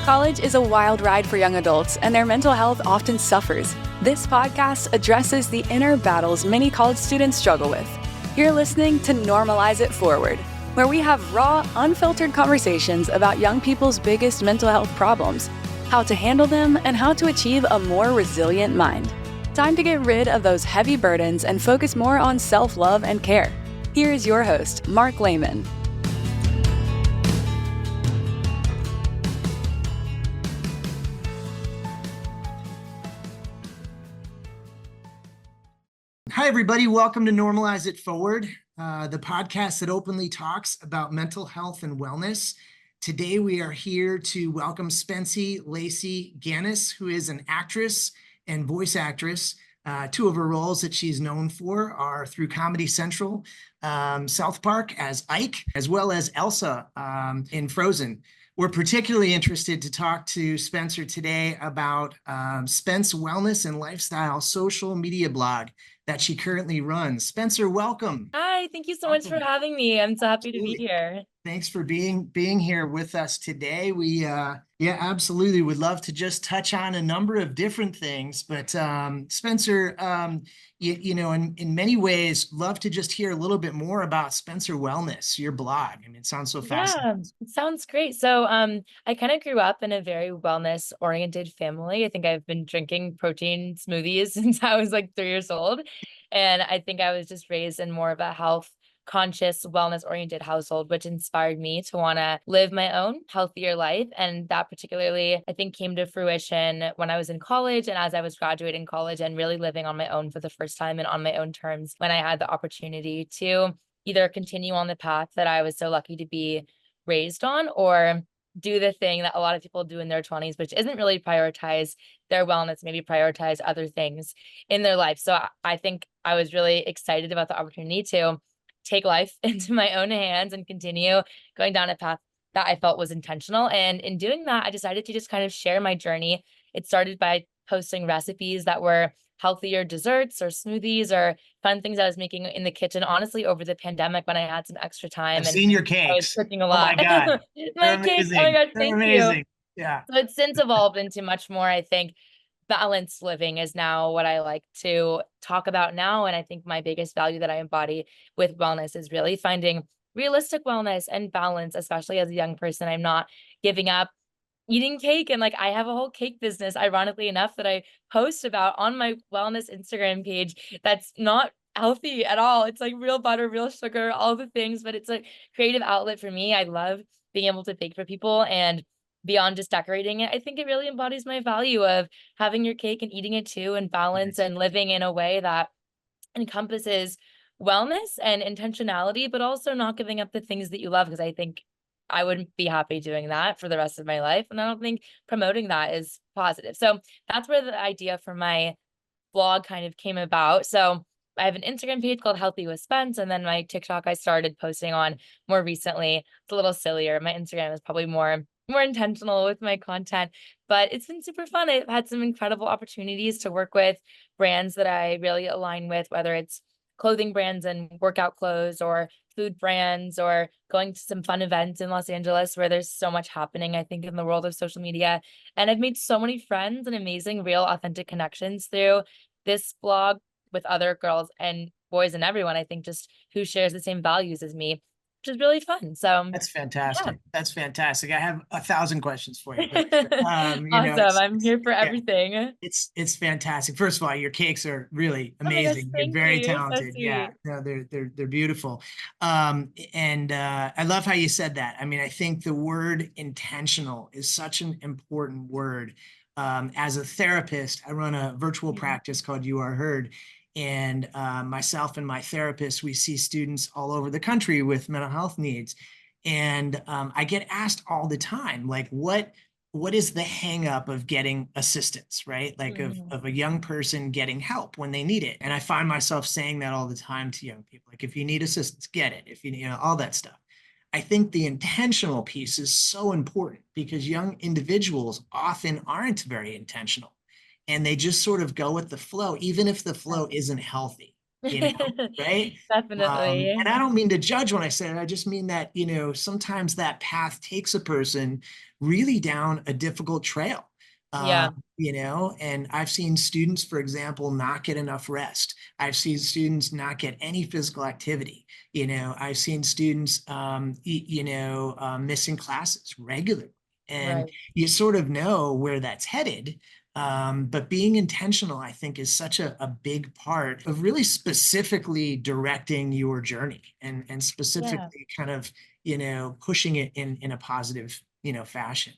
College is a wild ride for young adults, and their mental health often suffers. This podcast addresses the inner battles many college students struggle with. You're listening to Normalize It Forward, where we have raw, unfiltered conversations about young people's biggest mental health problems, how to handle them, and how to achieve a more resilient mind. Time to get rid of those heavy burdens and focus more on self-love and care. Here is your host, Mark Lehman. Hi, everybody. Welcome to Normalize It Forward, the podcast that openly talks about mental health and wellness. Today, we are here to welcome Spency Lacey Ganus, who is an actress and voice actress. Two of her roles that she's known for are through Comedy Central, South Park as Ike, as well as Elsa in Frozen. We're particularly interested to talk to Spencer today about Spence Wellness and Lifestyle social media blog that she currently runs. Spencer, welcome. Hi, thank you so much for having me. I'm so happy to be here. Thanks for being here with us today. We absolutely would love to just touch on a number of different things, but Spencer, in many ways, love to just hear a little bit more about Spencer Wellness, your blog. I mean, it sounds so fascinating. Yeah, it sounds great. So I kind of grew up in a very wellness oriented family. I think I've been drinking protein smoothies since I was like 3 years old. And I think I was just raised in more of a health conscious, wellness oriented household, which inspired me to want to live my own healthier life. And that particularly, I think, came to fruition when I was in college and as I was graduating college and really living on my own for the first time and on my own terms when I had the opportunity to either continue on the path that I was so lucky to be raised on or do the thing that a lot of people do in their 20s, which isn't really prioritize their wellness, maybe prioritize other things in their life. So I think I was really excited about the opportunity to take life into my own hands and continue going down a path that I felt was intentional. And in doing that, I decided to just kind of share my journey. It started by posting recipes that were healthier desserts or smoothies or fun things I was making in the kitchen, honestly, over the pandemic when I had some extra time. I've seen your cakes. I was cooking a lot. Oh my God. My cakes. Oh my God. They're Thank amazing. you. Yeah. So it's since evolved into much more, I think. Balanced living is now what I like to talk about now. And I think my biggest value that I embody with wellness is really finding realistic wellness and balance, especially as a young person. I'm not giving up eating cake. And like I have a whole cake business, ironically enough, that I post about on my wellness Instagram page that's not healthy at all. It's like real butter, real sugar, all the things, but it's a creative outlet for me. I love being able to bake for people and beyond just decorating it. I think it really embodies my value of having your cake and eating it too, and balance and living in a way that encompasses wellness and intentionality, but also not giving up the things that you love. Because I think I wouldn't be happy doing that for the rest of my life. And I don't think promoting that is positive. So that's where the idea for my blog kind of came about. So I have an Instagram page called Healthy with Spence, and then my TikTok I started posting on more recently. It's a little sillier. My Instagram is probably more intentional with my content, but it's been super fun. I've had some incredible opportunities to work with brands that I really align with, whether it's clothing brands and workout clothes or food brands or going to some fun events in Los Angeles where there's so much happening, I think, in the world of social media. And I've made so many friends and amazing, real, authentic connections through this blog with other girls and boys and everyone, I think, just who shares the same values as me, which is really fun. So that's fantastic. Yeah. That's fantastic. I have 1,000 questions for you. But, awesome. I'm here for everything. Yeah, it's fantastic. First of all, your cakes are really amazing. Oh, you're very you. talented. So yeah, no, they're beautiful. And I love how you said that. I mean, I think the word intentional is such an important word. As a therapist, I run a virtual practice called You Are Heard. And myself and my therapist, we see students all over the country with mental health needs. And I get asked all the time, like, what is the hang up of getting assistance, right? Like of a young person getting help when they need it. And I find myself saying that all the time to young people, like, if you need assistance, get it. If you all that stuff. I think the intentional piece is so important because young individuals often aren't very intentional. And they just sort of go with the flow, even if the flow isn't healthy, you know, right? Definitely. And I don't mean to judge when I say it. I just mean that, sometimes that path takes a person really down a difficult trail. Yeah, And I've seen students, for example, not get enough rest. I've seen students not get any physical activity. I've seen students, missing classes regularly. And right. you sort of know where that's headed. But being intentional, I think, is such a big part of really specifically directing your journey and Yeah. specifically kind of, pushing it in a positive, fashion.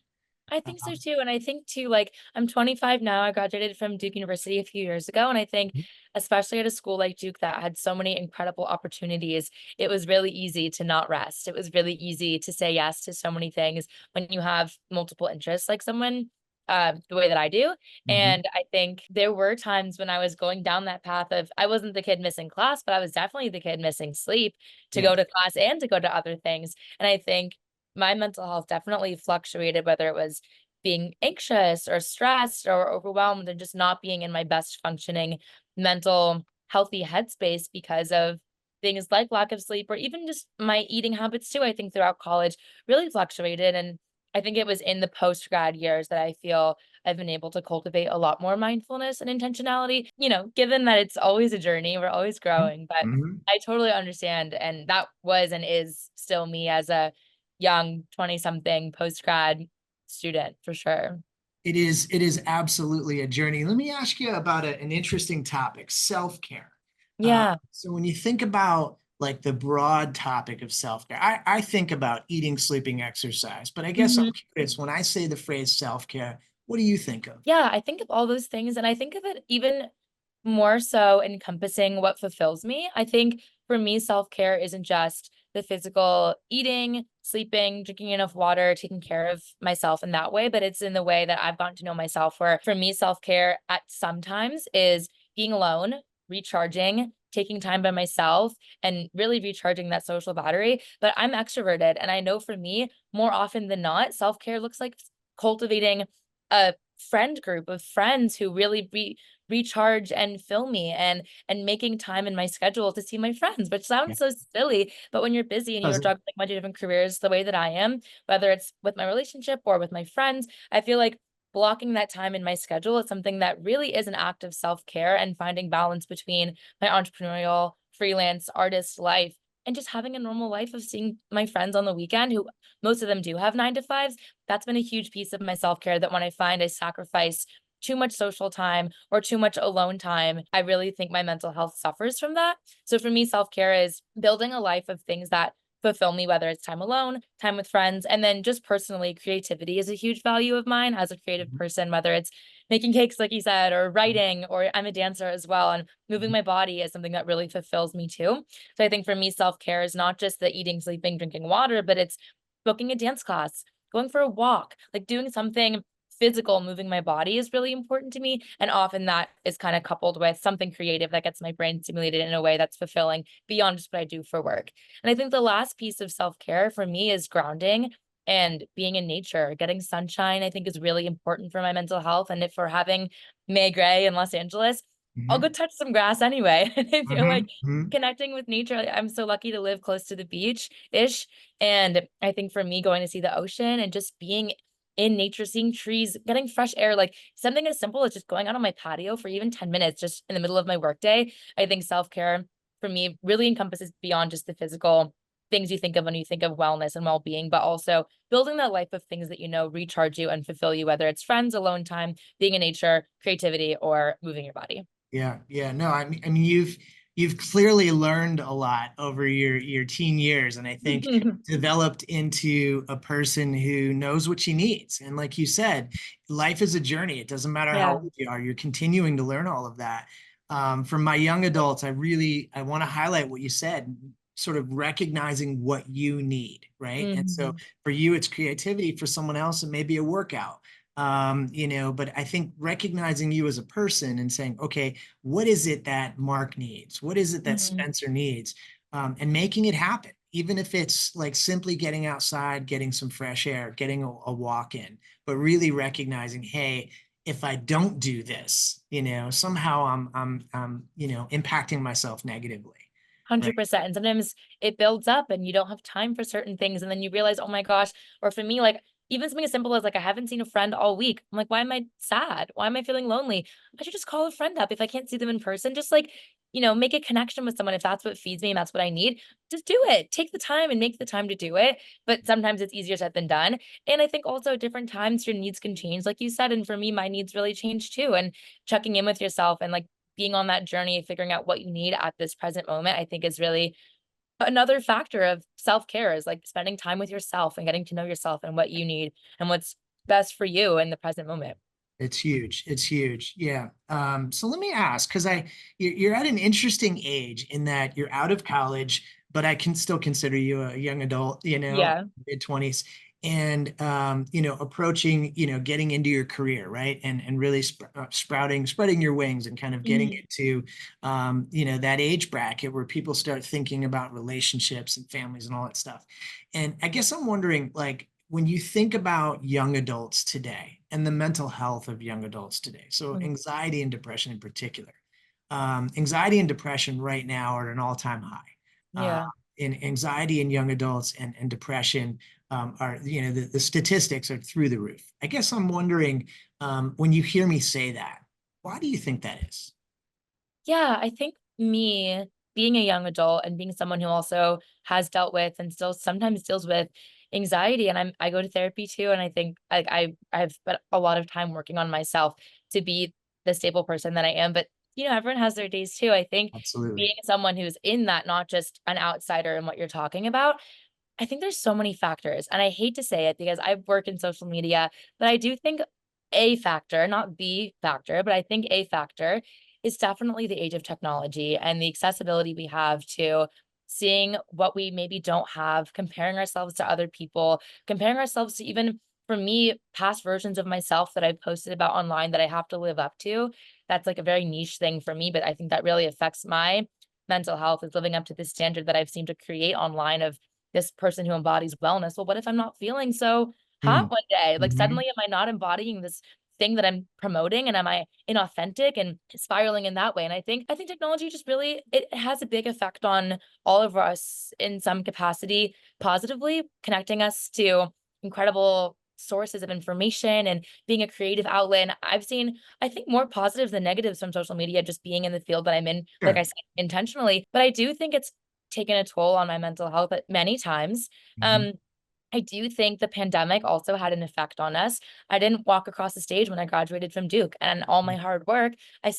I think so Um, too. And I think too, like I'm 25 now. I graduated from Duke University a few years ago. And I think, especially at a school like Duke that had so many incredible opportunities, it was really easy to not rest. It was really easy to say yes to so many things when you have multiple interests, like someone the way that I do. mhm. And I think there were times when I was going down that path of I wasn't the kid missing class, but I was definitely the kid missing sleep to Yeah. go to class and to go to other things. And I think my mental health definitely fluctuated, whether it was being anxious or stressed or overwhelmed and just not being in my best functioning mental healthy headspace because of things like lack of sleep or even just my eating habits too. I think throughout college really fluctuated. And I think it was in the post grad years that I feel I've been able to cultivate a lot more mindfulness and intentionality, given that it's always a journey, we're always Mhm. growing. But Mhm. I totally understand. And that was and is still me as a young 20 something post grad student for sure. It is absolutely a journey. Let me ask you about an interesting topic, self-care. Yeah. So when you think about like the broad topic of self-care, I think about eating, sleeping, exercise, but I guess Mhm. I'm curious, when I say the phrase self-care, what do you think of? Yeah, I think of all those things, and I think of it even more so encompassing what fulfills me. I think for me, self-care isn't just the physical eating, sleeping, drinking enough water, taking care of myself in that way, but it's in the way that I've gotten to know myself where for me, self-care at sometimes is being alone, recharging, taking time by myself, and really recharging that social battery. But I'm extroverted, and I know for me, more often than not, self-care looks like cultivating a friend group of friends who really recharge and fill me and making time in my schedule to see my friends, which Yeah. sounds so silly, but when you're busy and you're Does it? juggling a bunch of different careers the way that I am, whether it's with my relationship or with my friends, I feel like blocking that time in my schedule is something that really is an act of self-care and finding balance between my entrepreneurial freelance artist life and just having a normal life of seeing my friends on the weekend who most of them do have 9 to 5s. That's been a huge piece of my self-care that when I find I sacrifice too much social time or too much alone time, I really think my mental health suffers from that. So for me, self-care is building a life of things that fulfill me, whether it's time alone, time with friends, and then just personally, creativity is a huge value of mine as a creative Mhm. person, whether it's making cakes, like you said, or Mhm. writing, or I'm a dancer as well. And moving Mhm. my body is something that really fulfills me too. So I think for me, self-care is not just the eating, sleeping, drinking water, but it's booking a dance class, going for a walk, like doing something physical, moving my body is really important to me. And often that is kind of coupled with something creative that gets my brain stimulated in a way that's fulfilling beyond just what I do for work. And I think the last piece of self care for me is grounding and being in nature. Getting sunshine, I think, is really important for my mental health. And if we're having May Gray in Los Angeles, I'll go Mhm. touch some grass anyway. And I feel like Mhm. Mhm. connecting with nature, I'm so lucky to live close to the beach ish. And I think for me, going to see the ocean and just being in nature, seeing trees, getting fresh air, like something as simple as just going out on my patio for even 10 minutes, just in the middle of my workday. I think self care for me really encompasses beyond just the physical things you think of when you think of wellness and well being, but also building that life of things that recharge you and fulfill you, whether it's friends, alone time, being in nature, creativity, or moving your body. Yeah, yeah. No, I mean, you've clearly learned a lot over your teen years, and I think developed into a person who knows what she needs. And like you said, life is a journey. It doesn't matter how Yeah. old you are, you're continuing to learn all of that. For my young adults, I want to highlight what you said, sort of recognizing what you need, right? And so Mhm. for you, it's creativity. For someone else, it may be a workout. But I think recognizing you as a person and saying, okay, what is it that Mark needs? What is it that Mhm. Spencer needs? And making it happen, even if it's like simply getting outside, getting some fresh air, getting a walk in, but really recognizing, hey, if I don't do this, somehow I'm impacting myself negatively. Right. 100%. And sometimes it builds up and you don't have time for certain things. And then you realize, oh my gosh, or for me, like even something as simple as like, I haven't seen a friend all week. I'm like, why am I sad? Why am I feeling lonely? I should just call a friend up. If I can't see them in person, just like, make a connection with someone. If that's what feeds me and that's what I need, just do it. Take the time and make the time to do it. But sometimes it's easier said than done. And I think also at different times your needs can change, like you said. And for me, my needs really change too. And checking in with yourself and like being on that journey, figuring out what you need at this present moment, I think is really another factor of self-care, is like spending time with yourself and getting to know yourself and what you need and what's best for you in the present moment. It's huge. It's huge. Yeah. So let me ask, because you're at an interesting age in that you're out of college, but I can still consider you a young adult, Yeah. mid-20s, and approaching, getting into your career, right? And really spreading your wings and kind of getting Mhm. into that age bracket where people start thinking about relationships and families and all that stuff. And I guess I'm wondering, like, when you think about young adults today and the mental health of young adults today, so Mhm. anxiety and depression in particular, anxiety and depression right now are at an all-time high. Uh, Yeah. in anxiety in young adults and depression are, the statistics are through the roof. I guess I'm wondering, when you hear me say that, why do you think that is? Yeah, I think me being a young adult and being someone who also has dealt with and still sometimes deals with anxiety, and I go to therapy too, and I think like I've spent a lot of time working on myself to be the stable person that I am. But everyone has their days too. I think Absolutely. being someone who's in that, not just an outsider in what you're talking about, I think there's so many factors, and I hate to say it because I work in social media, but I do think a factor, not the factor, but I think a factor is definitely the age of technology and the accessibility we have to seeing what we maybe don't have, comparing ourselves to other people, comparing ourselves to even for me, past versions of myself that I've posted about online that I have to live up to. That's like a very niche thing for me, but I think that really affects my mental health, is living up to this standard that I've seemed to create online of this person who embodies wellness. Well, what if I'm not feeling so hot one day? Like Mm-hmm. suddenly am I not embodying this thing that I'm promoting, and am I inauthentic and spiraling in that way? And I think technology just really, it has a big effect on all of us in some capacity, positively connecting us to incredible sources of information and being a creative outlet. And I've seen, I think, more positives than negatives from social media, just being in the field that I'm in, like Sure. I said, intentionally. But I do think it's taken a toll on my mental health at many times. Mm-hmm. Um, I do think the pandemic also had an effect on us. I didn't walk across the stage when I graduated from Duke, and all my hard work, I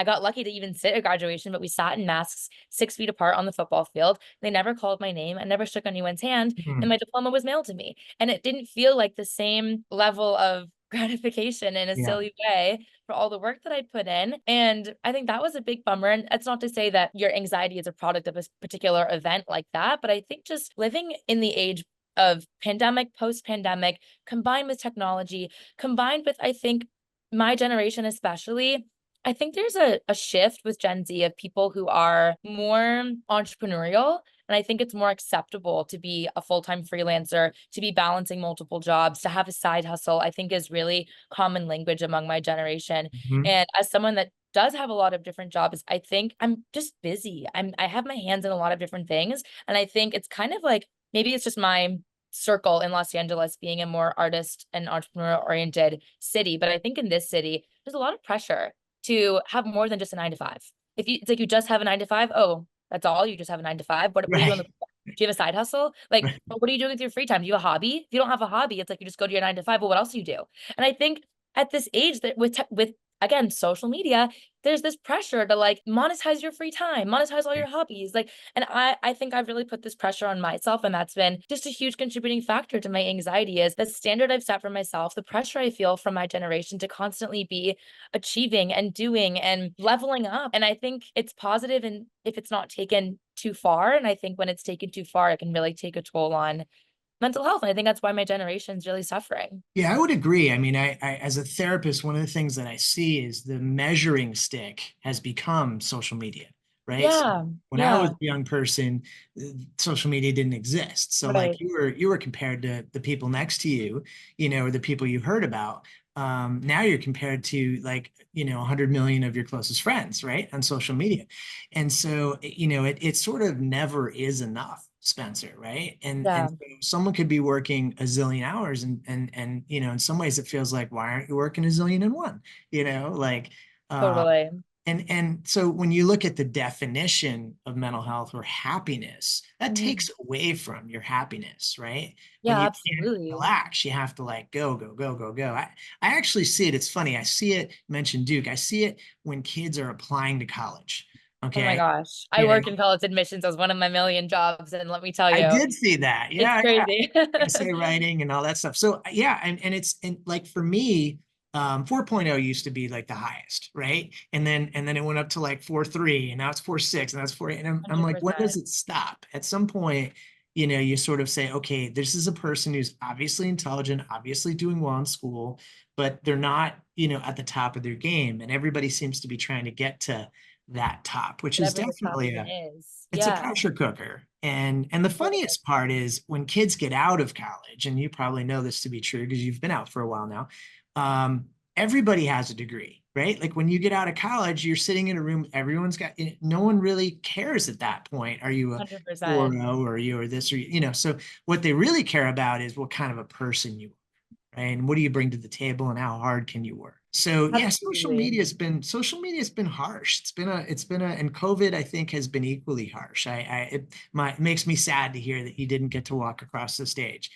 got lucky to even sit at graduation, but we sat in masks 6 feet apart on the football field. They never called my name. I never shook anyone's hand, and Mm-hmm. my diploma was mailed to me. And it didn't feel like the same level of gratification in a Yeah. silly way for all the work that I put in. And I think that was a big bummer. And it's not to say that your anxiety is a product of a particular event like that, but I think just living in the age of pandemic, post-pandemic, combined with technology, combined with, I think, my generation especially, I think there's a shift with Gen Z of people who are more entrepreneurial. And I think it's more acceptable to be a full-time freelancer, to be balancing multiple jobs, to have a side hustle, I think is really common language among my generation. Mm-hmm. And as someone that does have a lot of different jobs, I think I'm just busy. I have my hands in a lot of different things. And I think it's kind of like, maybe it's just my circle in Los Angeles being a more artist and entrepreneur oriented city. But I think in this city, there's a lot of pressure to have more than just a 9 to 5. If you, it's like you just have a 9 to 5, oh, that's all. You just have a 9 to 5. What are you doing? Right. Do you have a side hustle? Like, Right. what are you doing with your free time? Do you have a hobby? If you don't have a hobby, it's like you just go to your 9 to 5. Well, what else do you do? And I think at this age that with again social media, there's this pressure to like monetize your free time, monetize all your hobbies. Like, and I think I've really put this pressure on myself, and that's been just a huge contributing factor to my anxiety, is the standard I've set for myself, the pressure I feel from my generation to constantly be achieving and doing and leveling up. And I think it's positive, and if it's not taken too far, and I think when it's taken too far, it can really take a toll on mental health. And I think that's why my generation's really suffering. Yeah, I would agree. I mean, as a therapist, one of the things that I see is the measuring stick has become social media, right? So Yeah. when I was Yeah. a young person, social media didn't exist. So like Right. you were compared to the people next to you, or the people you heard about. now you're compared to like, 100 million of your closest friends, right? On social media. And so, it sort of never is enough, Spencer, right? And Yeah, so someone could be working a zillion hours and, in some ways it feels like, why aren't you working a zillion and one? Like, uh, totally. and so when you look at the definition of mental health or happiness, that Mhm. takes away from your happiness, right? When Yeah, you can't absolutely. relax, you have to like go, go, go, go, go. I actually see it. It's funny. I see it, mentioned Duke. I see it when kids are applying to college. Oh my Okay. gosh. I And work in college admissions as one of my million jobs, and let me tell I you, did see that. it's Yeah, yeah. crazy. Essay writing and all that stuff. So yeah, and it's and like for me, 4.0 used to be like the highest, right? And then it went up to like 4.3, and now it's 4.6, and that's 4.8. And I'm like, when 100%. does it stop? At some point, you sort of say, okay, this is a person who's obviously intelligent, obviously doing well in school, but they're not, at the top of their game. And everybody seems to be trying to get to that top, which is Whatever the top definitely even is. it's a Yeah, pressure cooker. And the totally. funniest part is when kids get out of college, and you probably know this to be true because you've been out for a while now. Um, Everybody has a degree, right? Like when you get out of college, you're sitting in a room, everyone's got, no one really cares at that point. Are you a 100%. 4.0 or you or this or so what they really care about is what kind of a person you are, right? And what do you bring to the table and how hard can you work? So yeah, Absolutely. social media's been harsh. It's been a and COVID, I think, has been equally harsh. It makes me sad to hear that you didn't get to walk across the stage.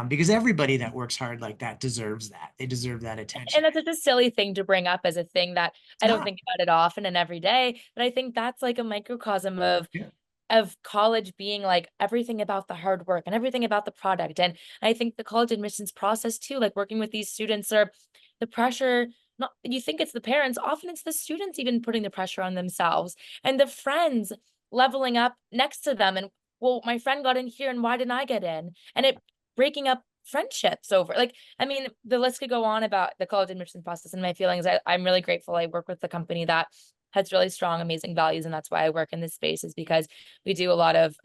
Because everybody that works hard like that deserves that. They deserve that attention. And that's such a silly thing to bring up as a thing that It's I don't not. think about it often and every day, but I think that's like a microcosm Yeah. of college being like everything about the hard work and everything about the product. And I think the college admissions process too, like working with these students or the pressure, not you think it's the parents, often it's the students even putting the pressure on themselves and the friends leveling up next to them. And well, my friend got in here and why didn't I get in? And it breaking up friendships over like, I mean, the list could go on about the college admissions process and my feelings. I'm really grateful I work with the company that has really strong, amazing values. And that's why I work in this space is because we do a lot of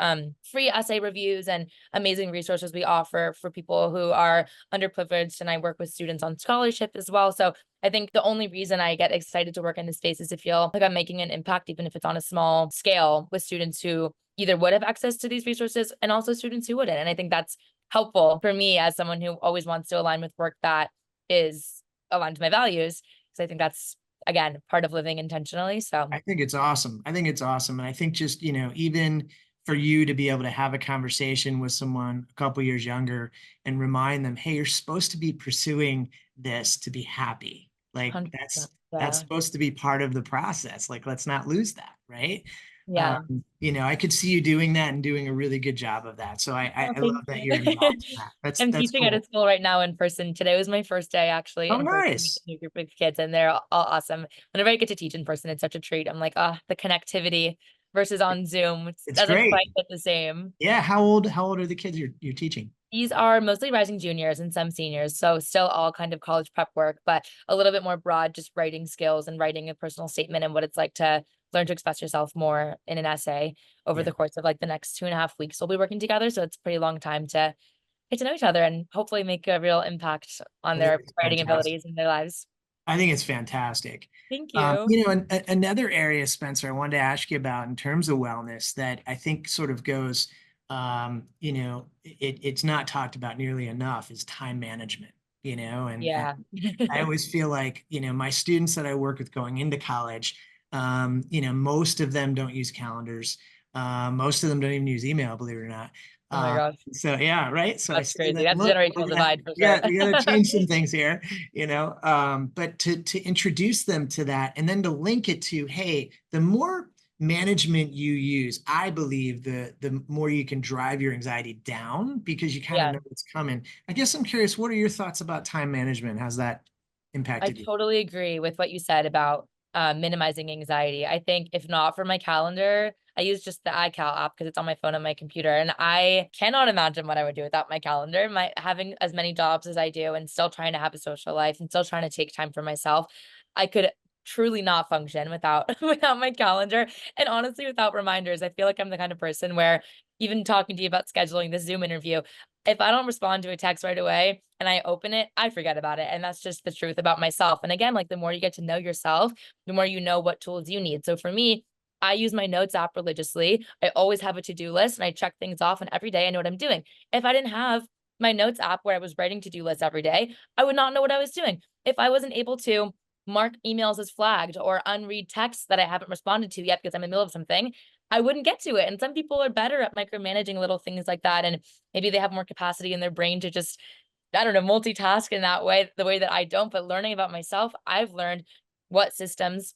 free essay reviews and amazing resources we offer for people who are underprivileged. And I work with students on scholarship as well. So I think the only reason I get excited to work in this space is to feel like I'm making an impact, even if it's on a small scale with students who either would have access to these resources and also students who wouldn't. And I think that's helpful for me as someone who always wants to align with work that is aligned to my values. Because I think that's again part of living intentionally. So I think it's awesome. I think it's awesome. And I think just, even for you to be able to have a conversation with someone a couple years younger and remind them, hey, you're supposed to be pursuing this to be happy. Like 100%. that's Yeah. supposed to be part of the process. Like, let's not lose that, right? Yeah. I could see you doing that and doing a really good job of that. So Oh, I love thank that you. you're involved in that. That's I'm that's teaching at a cool. school right now in person. Today was my first day actually Oh, in person with nice. a new group of kids, and they're all awesome. Whenever I get to teach in person, it's such a treat. I'm like, ah, the connectivity versus on Zoom. It It's doesn't great. quite get the same. Yeah. How old are the kids you're teaching? These are mostly rising juniors and some seniors, so still all kind of college prep work, but a little bit more broad, just writing skills and writing a personal statement and what it's like to learn to express yourself more in an essay over Yeah. the course of like the next 2.5 weeks. We'll be working together, so it's a pretty long time to get to know each other and hopefully make a real impact on I think their it's writing fantastic. abilities in their lives. I think it's fantastic. Thank you. Another area, Spencer, I wanted to ask you about in terms of wellness that I think sort of goes, it's not talked about nearly enough is time management, and Yeah. I always feel like, my students that I work with going into college, most of them don't use calendars. Most of them don't even use email, believe it or not. Oh my Uh, gosh, so yeah, right. So I that's say crazy. that, That's a look, generational divide for sure. we gotta change some things here, but to introduce them to that and then to link it to, hey, the more management you use, I believe the more you can drive your anxiety down because you kind of Yeah. know what's coming. I guess I'm curious, what are your thoughts about time management? How's that I impacted you? totally agree with what you said about minimizing anxiety. I think if not for my calendar, I use just the iCal app because it's on my phone and my computer, and I cannot imagine what I would do without my calendar. My having as many jobs as I do, and still trying to have a social life, and still trying to take time for myself, I could truly not function without without my calendar, and honestly, without reminders. I feel like I'm the kind of person where even talking to you about scheduling this Zoom interview, if I don't respond to a text right away and I open it, I forget about it. And that's just the truth about myself. And again, like the more you get to know yourself, the more you know what tools you need. So for me, I use my notes app religiously. I always have a to-do list and I check things off, and every day I know what I'm doing. If I didn't have my notes app where I was writing to-do lists every day, I would not know what I was doing. If I wasn't able to mark emails as flagged or unread texts that I haven't responded to yet because I'm in the middle of something, I wouldn't get to it. And some people are better at micromanaging little things like that. And maybe they have more capacity in their brain to just, I don't know, multitask in that way, the way that I don't. But learning about myself, I've learned what systems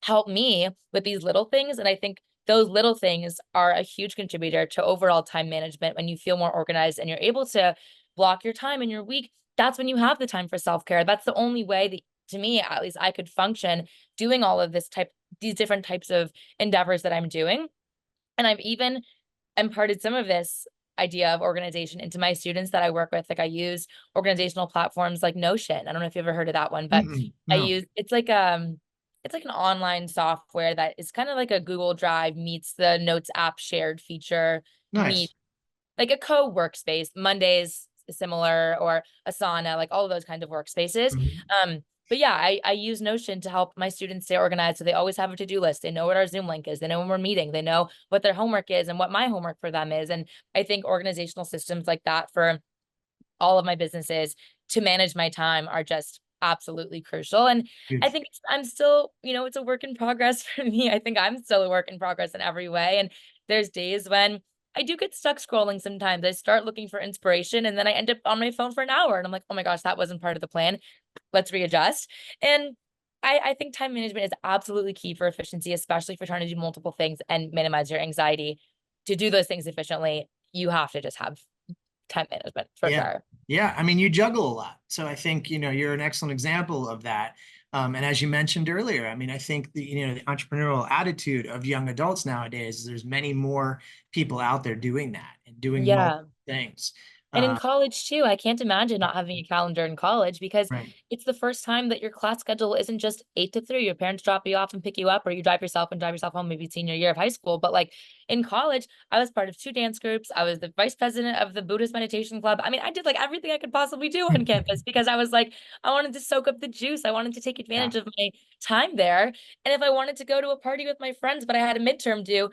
help me with these little things. And I think those little things are a huge contributor to overall time management. When you feel more organized and you're able to block your time in your week, that's when you have the time for self-care. That's the only way that, to me, at least, I could function doing all of these different types of endeavors that I'm doing. And I've even imparted some of this idea of organization into my students that I work with. Like I use organizational platforms like Notion. I don't know if you've ever heard of that one, but No. it's like an online software that is kind of like a Google Drive meets the Notes app shared feature, meet Nice. like a co-workspace. Mondays similar, or Asana, like all of those kind of workspaces. Mhm. But yeah, I use Notion to help my students stay organized. So they always have a to-do list. They know what our Zoom link is. They know when we're meeting. They know what their homework is and what my homework for them is. And I think organizational systems like that for all of my businesses to manage my time are just absolutely crucial. And I Huge. think I'm still, it's a work in progress for me. I think I'm still a work in progress in every way. And there's days when I do get stuck scrolling sometimes. I start looking for inspiration and then I end up on my phone for an hour and I'm like, oh my gosh, that wasn't part of the plan. Let's readjust. And I think time management is absolutely key for efficiency, especially if you're trying to do multiple things and minimize your anxiety. To do those things efficiently, you have to just have time management for Yeah. sure. Yeah. I mean, you juggle a lot. So I think, you're an excellent example of that. And as you mentioned earlier, I mean, I think the entrepreneurial attitude of young adults nowadays, there's many more people out there doing that and doing multiple Yeah. things. And in Uh, college too, I can't imagine not having a calendar in college because right. it's the first time that your class schedule isn't just 8 to 3. Your parents drop you off and pick you up, or you drive yourself and drive yourself home, maybe senior year of high school. But like in college, I was part of 2 dance groups. I was the vice president of the Buddhist meditation club. I mean, I did like everything I could possibly do on campus because I was like, I wanted to soak up the juice. I wanted to take Yeah. advantage of my time there. And if I wanted to go to a party with my friends, but I had a midterm due,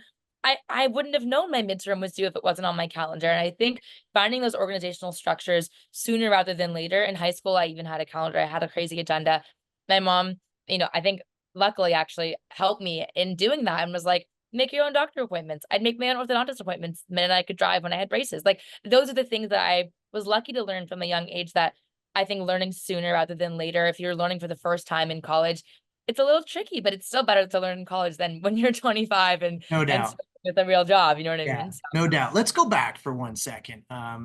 I wouldn't have known my midterm was due if it wasn't on my calendar. And I think finding those organizational structures sooner rather than later. In high school, I even had a calendar. I had a crazy agenda. My mom, I think luckily actually helped me in doing that and was like, make your own doctor appointments. I'd make my own orthodontist appointments the minute I could drive when I had braces. Like those are the things that I was lucky to learn from a young age that I think learning sooner rather than later. If you're learning for the first time in college, it's a little tricky, but it's still better to learn in college than when you're 25 No and doubt. with a real job. You know what I Yeah, mean? So, no doubt. Let's go back for 1 second. I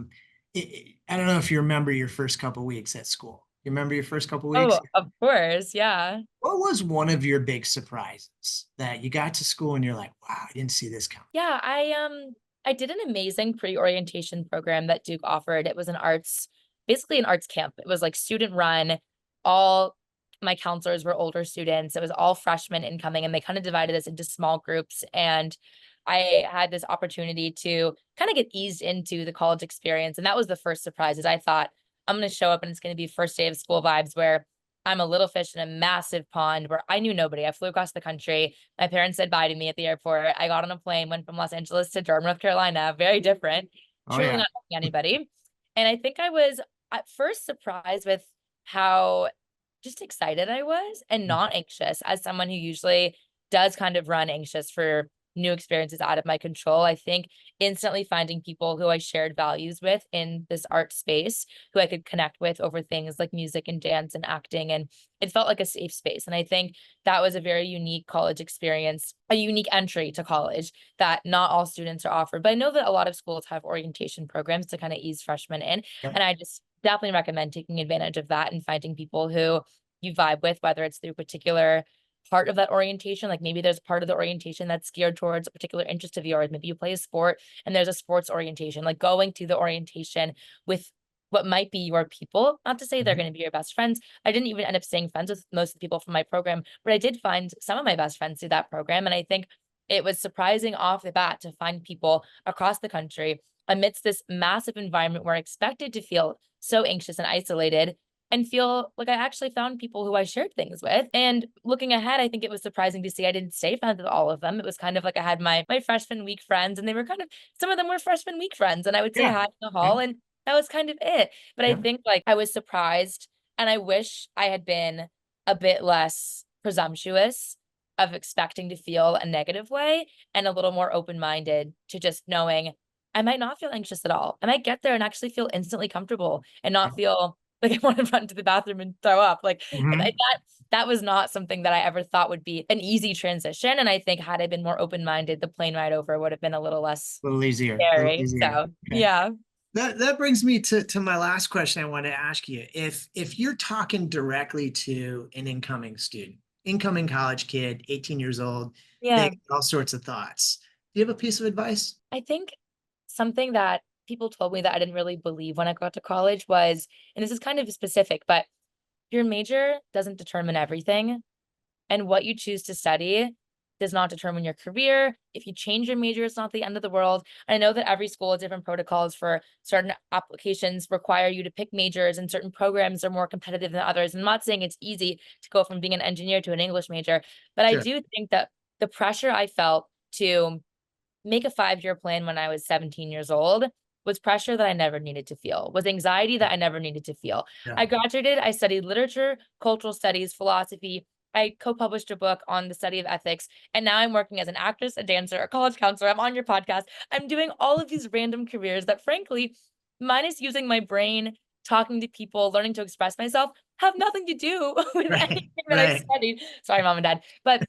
don't know if you remember your first couple weeks at school. You remember your first couple weeks? oh, of course, yeah. What was one of your big surprises that you got to school and you're like, wow, I didn't see this coming? Yeah, I did an amazing pre-orientation program that Duke offered. It was basically an arts camp. It was like student run. All my counselors were older students. It was all freshmen incoming, and they kind of divided us into small groups. And I had this opportunity to kind of get eased into the college experience. And that was the first surprise, is I thought I'm going to show up and it's going to be first day of school vibes where I'm a little fish in a massive pond where I knew nobody. I flew across the country. My parents said bye to me at the airport. I got on a plane, went from Los Angeles to Durham, North Carolina. Very different. Oh Truly yeah. not knowing anybody. And I think I was at first surprised with how just excited I was and not anxious, as someone who usually does kind of run anxious for new experiences out of my control. I think instantly finding people who I shared values with in this art space, who I could connect with over things like music and dance and acting. And it felt like a safe space. And I think that was a very unique college experience, a unique entry to college that not all students are offered. But I know that a lot of schools have orientation programs to kind of ease freshmen in. Yep. And I just definitely recommend taking advantage of that and finding people who you vibe with, whether it's through particular part of that orientation. Like maybe there's part of the orientation that's geared towards a particular interest of yours. Maybe you play a sport and there's a sports orientation, like going to the orientation with what might be your people. Not to say they're Mhm. going to be your best friends. I didn't even end up staying friends with most of the people from my program, but I did find some of my best friends through that program. And I think it was surprising off the bat to find people across the country amidst this massive environment, we're expected to feel so anxious and isolated and feel like I actually found people who I shared things with. And looking ahead, I think it was surprising to see I didn't stay friends with all of them. It was kind of like I had my freshman week friends, and they were kind of, some of them were freshman week friends, and I would say Yeah. hi in the Yeah. hall, and that was kind of it. But I Yeah. think like I was surprised, and I wish I had been a bit less presumptuous of expecting to feel a negative way and a little more open-minded to just knowing I might not feel anxious at all. I might get there and actually feel instantly comfortable and not feel like I want to run to the bathroom and throw up. Like Mhm. that was not something that I ever thought would be an easy transition. And I think had I been more open-minded, the plane ride over would have been a little less A little easier, a little scary. easier. So Okay. yeah. That brings me to my last question I want to ask you. If you're talking directly to an incoming college kid, 18 years old, they Yeah. got all sorts of thoughts. Do you have a piece of advice? I think something that people told me that I didn't really believe when I got to college was, and this is kind of specific, but your major doesn't determine everything. And what you choose to study does not determine your career. If you change your major, it's not the end of the world. I know that every school has different protocols for certain applications require you to pick majors, and certain programs are more competitive than others. I'm not saying it's easy to go from being an engineer to an English major, but I Sure. do think that the pressure I felt to make a 5-year plan when I was 17 years old was pressure that I never needed to feel, was anxiety that I never needed to feel. Yeah. I graduated, I studied literature, cultural studies, philosophy. I co-published a book on the study of ethics, and now I'm working as an actress, a dancer, a college counselor. I'm on your podcast. I'm doing all of these random careers that, frankly, minus using my brain, talking to people, learning to express myself, have nothing to do with Right. anything that I've Right. studied. Sorry, mom and dad. But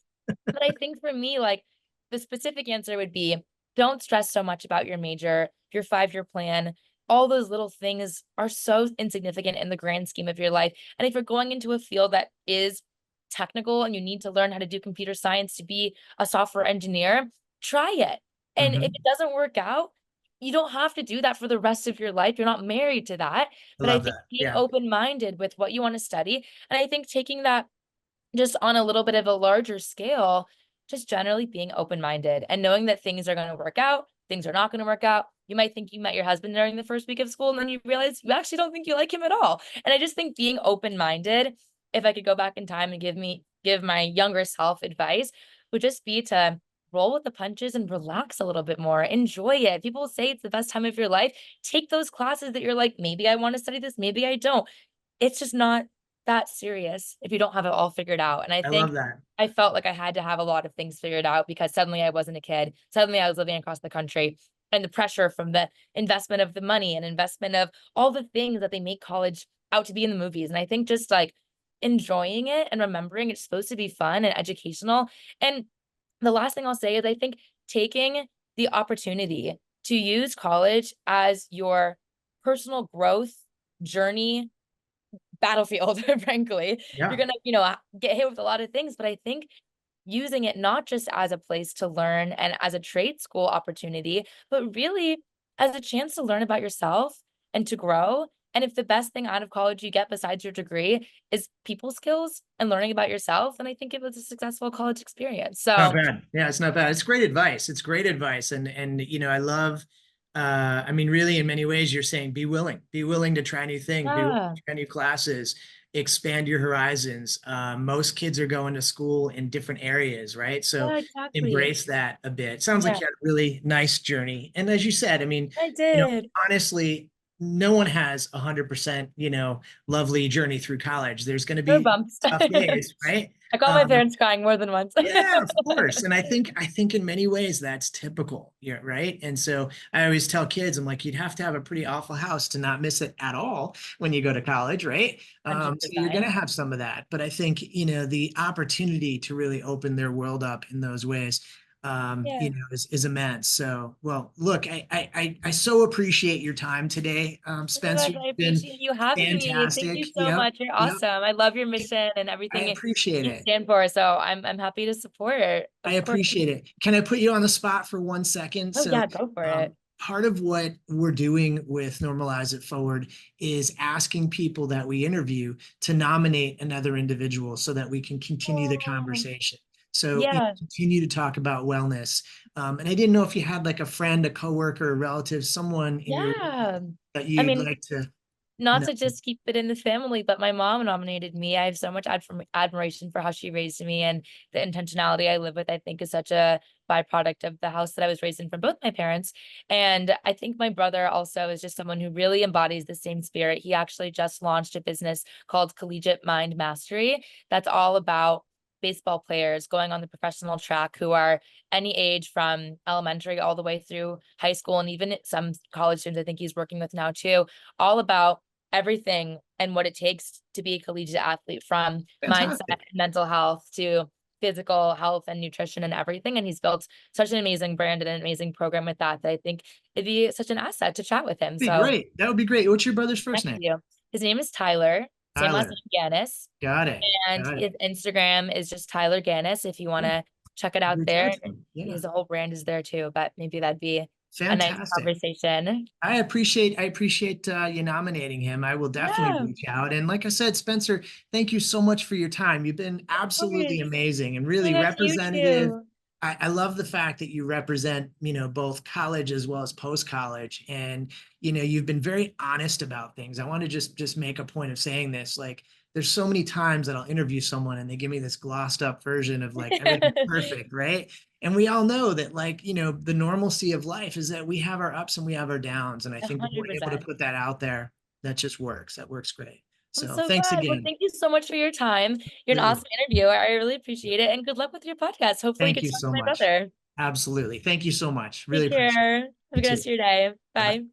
I think for me, like, the specific answer would be don't stress so much about your major, your 5-year plan. All those little things are so insignificant in the grand scheme of your life. And if you're going into a field that is technical and you need to learn how to do computer science to be a software engineer, try it. And if Mhm. it doesn't work out, you don't have to do that for the rest of your life. You're not married to that. I But I love think that. being Yeah. open-minded with what you want to study, and I think taking that just on a little bit of a larger scale, just generally being open-minded and knowing that things are gonna work out, things are not gonna work out. You might think you met your husband during the first week of school, and then you realize you actually don't think you like him at all. And I just think being open-minded, if I could go back in time and give my younger self advice, would just be to roll with the punches and relax a little bit more. Enjoy it. People say it's the best time of your life. Take those classes that you're like, maybe I want to study this, maybe I don't. It's just not that serious if you don't have it all figured out. And I I think love that. I felt like I had to have a lot of things figured out because suddenly I wasn't a kid. Suddenly I was living across the country. And the pressure from the investment of the money and investment of all the things that they make college out to be in the movies. And I think just like enjoying it and remembering it's supposed to be fun and educational. And the last thing I'll say is I think taking the opportunity to use college as your personal growth journey battlefield, frankly. You're Yeah. gonna, get hit with a lot of things, but I think using it not just as a place to learn and as a trade school opportunity, but really as a chance to learn about yourself and to grow. And if the best thing out of college you get besides your degree is people skills and learning about yourself, then I think it was a successful college experience. Not So, bad. Yeah, it's not bad. It's great advice. It's great advice. And I love I mean, really in many ways you're saying be willing to try new things, be willing yeah, to try new classes, expand your horizons. Most kids are going to school in different areas, right? So yeah, exactly. embrace that a bit. Sounds like Yeah, you had a really nice journey. And as you said, I mean, I you know, did. honestly, no one has 100%, lovely journey through college. There's going to There were be bumps. tough days, right? I caught my Um, parents crying more than once. yeah, of course. And I think in many ways that's typical. Yeah, right. And so I always tell kids, I'm like, you'd have to have a pretty awful house to not miss it at all when you go to college, right? So you're 100%. gonna have some of that. But I think, the opportunity to really open their world up in those ways Yeah. is immense. So, well, look, I so appreciate your time today, Oh my Spencer. gosh, You've I been appreciate you having me. Thank you fantastic. so much. You're Yep. awesome. I love your mission and I everything appreciate you it. stand for. So I'm happy to support. I Of course. appreciate it. Can I put you on the spot for 1 second? Oh So, yeah, go for it. part of what we're doing with Normalize It Forward is asking people that we interview to nominate another individual so that we can continue the Oh, conversation. So Yeah. continue to talk about wellness. And I didn't know if you had like a friend, a coworker, a relative, someone in your Yeah. that I you'd mean, like to not know. to just keep it in the family, but my mom nominated me. I have so much admiration for how she raised me, and the intentionality I live with, I think, is such a byproduct of the house that I was raised in from both my parents. And I think my brother also is just someone who really embodies the same spirit. He actually just launched a business called Collegiate Mind Mastery that's all about baseball players going on the professional track who are any age from elementary all the way through high school, and even some college students I think he's working with now too, all about everything and what it takes to be a collegiate athlete, from mindset and Fantastic. mental health to physical health and nutrition and everything. And he's built such an amazing brand and an amazing program with that I think it'd be such an asset to chat with him. Be So great. That would be great. What's your brother's first connect name? with you. His name is Tyler, same last Tyler. name, Ganus, Got it. and Got it. his Instagram is just Tyler Ganus if you want Yeah, to check it out reach out there. to him. Yeah. His whole brand is there too, but maybe that'd be a nice Fantastic. conversation. I appreciate you nominating him. I will definitely Yeah, of reach out. And like I said, Spencer, thank you so much for your time. You've been absolutely course. amazing and Oh my really gosh, you representative. too. I love the fact that you represent, both college as well as post-college. And, you've been very honest about things. I want to just make a point of saying this. Like, there's so many times that I'll interview someone and they give me this glossed up version of like everything's perfect, right? And we all know that, like, the normalcy of life is that we have our ups and we have our downs. And I think being able to 100%. put that out there, that just works. That works great. I'm So so thanks glad. Well, again. thank you so much for your time. You're an Absolutely. awesome interview. I really appreciate it. And good luck with your podcast. Hopefully you Thank get you to talk to so my much. brother. Absolutely. Thank you so much. Really Take appreciate care. Have it. a You good rest too. of your day. Bye-bye. Bye.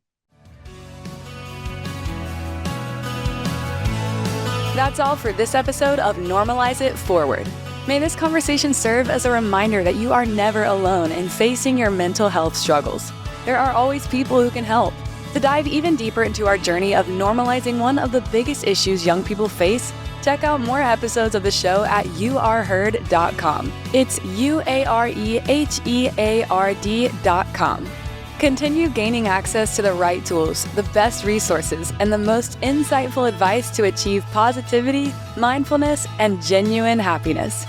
That's all for this episode of Normalize It Forward. May this conversation serve as a reminder that you are never alone in facing your mental health struggles. There are always people who can help. To dive even deeper into our journey of normalizing one of the biggest issues young people face, check out more episodes of the show at youareheard.com. It's UAREHEARD.com. Continue gaining access to the right tools, the best resources, and the most insightful advice to achieve positivity, mindfulness, and genuine happiness.